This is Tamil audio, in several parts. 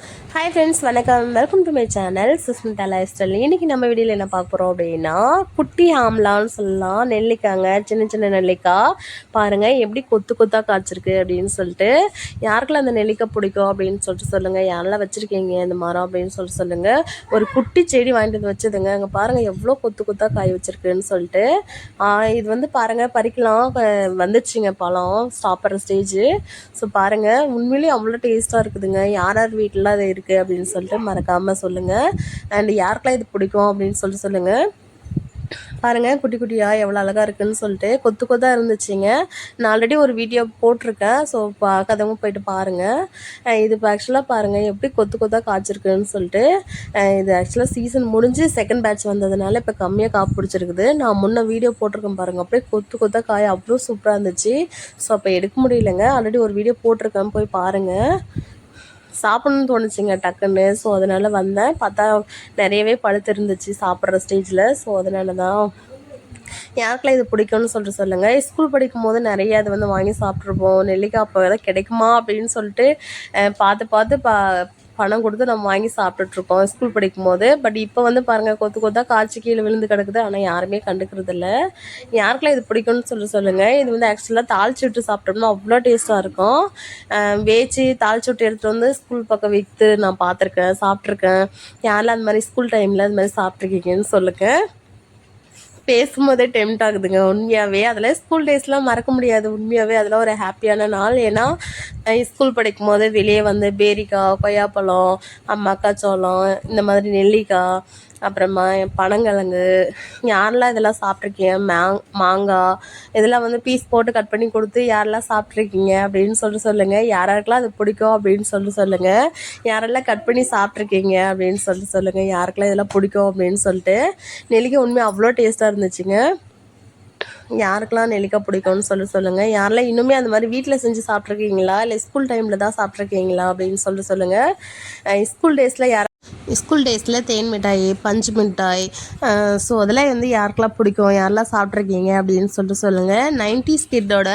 ஹாய் ஃப்ரெண்ட்ஸ், வணக்கம். Welcome to my channel Sushmita life style. இன்றைக்கி நம்ம வீடியோவில் என்ன பார்க்க போகிறோம் அப்படின்னா, குட்டி ஆம்லான்னு சொல்லலாம். நெல்லிக்காங்க, சின்ன சின்ன நெல்லிக்காய் பாருங்கள் எப்படி கொத்து கொத்தாக காய்ச்சிருக்கு அப்படின்னு சொல்லிட்டு. யாருக்கெல்லாம் அந்த நெல்லிக்காய் பிடிக்கும் அப்படின்னு சொல்லிட்டு சொல்லுங்கள். யாரெல்லாம் வச்சுருக்கீங்க இந்த மரம் அப்படின்னு சொல்லிட்டு சொல்லுங்கள். ஒரு குட்டி செடி வாங்கிட்டு வந்து வச்சுதுங்க. அங்கே பாருங்கள் எவ்வளோ கொத்து கொத்தாக காய் வச்சுருக்குன்னு சொல்லிட்டு. இது வந்து பாருங்கள் பறிக்கலாம் வந்துடுச்சுங்க பழம் சாப்பிட்ற ஸ்டேஜு. ஸோ பாருங்கள் உண்மையிலேயே அவ்வளோ டேஸ்ட்டாக இருக்குதுங்க. யார் யார் வீட்டில் அது இருக்குது அப்படின்னு சொல்லிட்டு மறக்காமல் சொல்லுங்கள். அண்ட் யாருக்கெல்லாம் இது பிடிக்கும் அப்படின்னு சொல்லிட்டு சொல்லுங்கள். பாருங்கள் குட்டி குட்டியாக எவ்வளோ அழகாக இருக்குதுன்னு சொல்லிட்டு கொத்து கொத்தாக இருந்துச்சுங்க. நான் ஆல்ரெடி ஒரு வீடியோ போட்டிருக்கேன். ஸோ பார்க்காதவங்க போயிட்டு பாருங்கள். இது இப்போ ஆக்சுவலாக பாருங்கள் எப்படி கொத்து கொத்தாக காய்ச்சிருக்குன்னு சொல்லிட்டு. இது ஆக்சுவலாக சீசன் முடிஞ்சு செகண்ட் பேட்ச் வந்ததுனால இப்போ கம்மியாக காப்பு பிடிச்சிருக்குது. நான் முன்ன வீடியோ போட்டிருக்கேன் பாருங்கள். அப்படியே கொத்து கொத்தாக காய் அவ்வளோ சூப்பராக இருந்துச்சு. ஸோ அப்போ எடுக்க முடியலைங்க. ஆல்ரெடி ஒரு வீடியோ போட்டிருக்கேன், போய் பாருங்கள். சாப்பிட்ணுன்னு தோணுச்சுங்க டக்குன்னு. ஸோ அதனால் வந்தேன், பார்த்தா நிறையவே பழுத்து இருந்துச்சு சாப்பிட்ற ஸ்டேஜில். ஸோ அதனால தான் யாருக்கெல்லாம் இது பிடிக்கும்னு சொல்லிட்டு சொல்லுங்கள். ஸ்கூல் படிக்கும் போது நிறைய அது வந்து வாங்கி சாப்பிட்ருப்போம். நெல்லிக்காய் அப்போ எதாவது கிடைக்குமா அப்படின்னு சொல்லிட்டு பார்த்து பணம் கொடுத்து நம்ம வாங்கி சாப்பிட்டுட்ருக்கோம் ஸ்கூல் படிக்கும் போது. பட் இப்போ வந்து பாருங்கள் கொத்து கொத்தாக காய்ச்சி கீழே விழுந்து கிடக்குது. ஆனால் யாருமே கண்டுக்கிறது இல்லை. யாருக்கெல்லாம் இது பிடிக்கும்னு சொல்லிட்டு சொல்லுங்கள். இது வந்து ஆக்சுவலாக தாளிச்சு விட்டு சாப்பிட்டோம்னா அவ்வளோ டேஸ்ட்டாக இருக்கும். வேச்சு தாளிச்சு விட்டு எடுத்துகிட்டு வந்து ஸ்கூல் பக்கம் விற்று நான் பார்த்துருக்கேன், சாப்பிட்ருக்கேன். யாரெல்லாம் அந்த மாதிரி ஸ்கூல் டைமில் அது மாதிரி சாப்பிட்ருக்கீங்கன்னு சொல்லுங்கள். பேசும்போதே டெம்ட் ஆகுதுங்க உண்மையாகவே. அதில் ஸ்கூல் டேஸ்லாம் மறக்க முடியாது உண்மையாகவே. அதெல்லாம் ஒரு ஹாப்பியான நாள். ஏன்னா ஸ்கூல் படிக்கும் போது வெளியே வந்து பேரிக்காய், கொய்யாப்பழம், மக்காச்சோளம், இந்த மாதிரி நெல்லிக்காய், அப்புறமா பனங்கிழங்கு, யாரெல்லாம் இதெல்லாம் சாப்பிட்ருக்கீங்க, மாங்காய் இதெல்லாம் வந்து பீஸ் போட்டு கட் பண்ணி கொடுத்து யாரெல்லாம் சாப்பிட்ருக்கீங்க அப்படின்னு சொல்லிட்டு சொல்லுங்கள். யாருக்கெல்லாம் அது பிடிக்கும் அப்படின்னு சொல்லிட்டு சொல்லுங்கள். யாரெல்லாம் கட் பண்ணி சாப்பிட்ருக்கீங்க அப்படின்னு சொல்லிட்டு சொல்லுங்கள். யாருக்கெல்லாம் இதெல்லாம் பிடிக்கும் அப்படின்னு சொல்லிட்டு. நெல்லிக்காய் உண்மையாக அவ்வளோ டேஸ்ட்டாக இருந்துச்சுங்க. யாருக்கெல்லாம் நெல்லிக்காய் பிடிக்கும்னு சொல்லுங்கள். யாரெல்லாம் இன்னுமே அந்த மாதிரி வீட்டில் செஞ்சு சாப்பிட்ருக்கீங்களா, இல்லை ஸ்கூல் டைமில் தான் சாப்பிட்ருக்கீங்களா அப்படின்னு சொல்லுங்கள். ஸ்கூல் டேஸில் தேன் மிட்டாய், பஞ்சு மிட்டாய், ஸோ அதெல்லாம் வந்து யாருக்கெல்லாம் பிடிக்கும், யாரெல்லாம் சாப்பிட்ருக்கீங்க அப்படின்னு சொல்லிட்டு சொல்லுங்கள். 90s கிட்டோட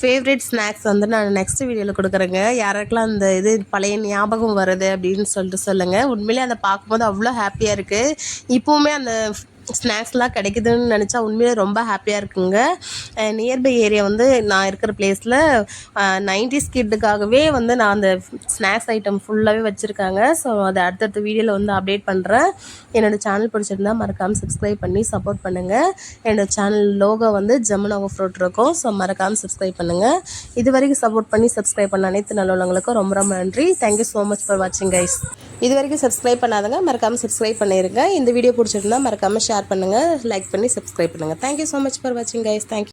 ஃபேவரட் ஸ்நாக்ஸ் வந்து நான் நெக்ஸ்ட் வீடியோவில் கொடுக்குறேங்க. யாருக்கெல்லாம் அந்த இது பழைய ஞாபகம் வருது அப்படின்னு சொல்லிட்டு சொல்லுங்கள். உண்மையிலே அதை பார்க்கும்போது அவ்வளோ ஹாப்பியாக இருக்குது. இப்போவுமே அந்த ஸ்நாக்ஸ்லாம் கிடைக்குதுன்னு நினச்சா உண்மையிலே ரொம்ப ஹாப்பியாக இருக்குங்க. நியர்பை ஏரியா வந்து நான் இருக்கிற பிளேஸில் 90s கிட்டுக்காகவே வந்து நான் அந்த ஸ்நாக்ஸ் ஐட்டம் ஃபுல்லாகவே வச்சுருக்காங்க. ஸோ அதை அடுத்தடுத்த வீடியோவில் வந்து அப்டேட் பண்ணுறேன். என்னோடய சேனல் பிடிச்சிருந்தா மறக்காமல் சப்ஸ்கிரைப் பண்ணி சப்போர்ட் பண்ணுங்கள். என்னோடய சேனல் லோகோ வந்து ஜமுனா ஆஃப் ரோட் இருக்கும். ஸோ மறக்காமல் சப்ஸ்கிரைப் பண்ணுங்கள். இது வரைக்கும் சப்போர்ட் பண்ணி சப்ஸ்கிரைப் பண்ண அனைத்து நல்லவங்களுக்கும் ரொம்ப ரொம்ப நன்றி. தேங்க்யூ ஸோ மச் ஃபார் வாட்சிங் கைஸ். இது வரைக்கும் சப்ஸ்கிரைப் பண்ணாதங்க மறக்காமல் சப்ஸ்கிரைப் பண்ணிடுங்க. இந்த வீடியோ பிடிச்சிருந்தா மறக்காமல் ஷேர் பண்ணுங்கள், லைக் பண்ணி சப்ஸ்கிரைப் பண்ணுங்கள். தேங்க்யூ ஸோ மச் ஃபார் வாட்சிங் கைஸ். தேங்க்யூ.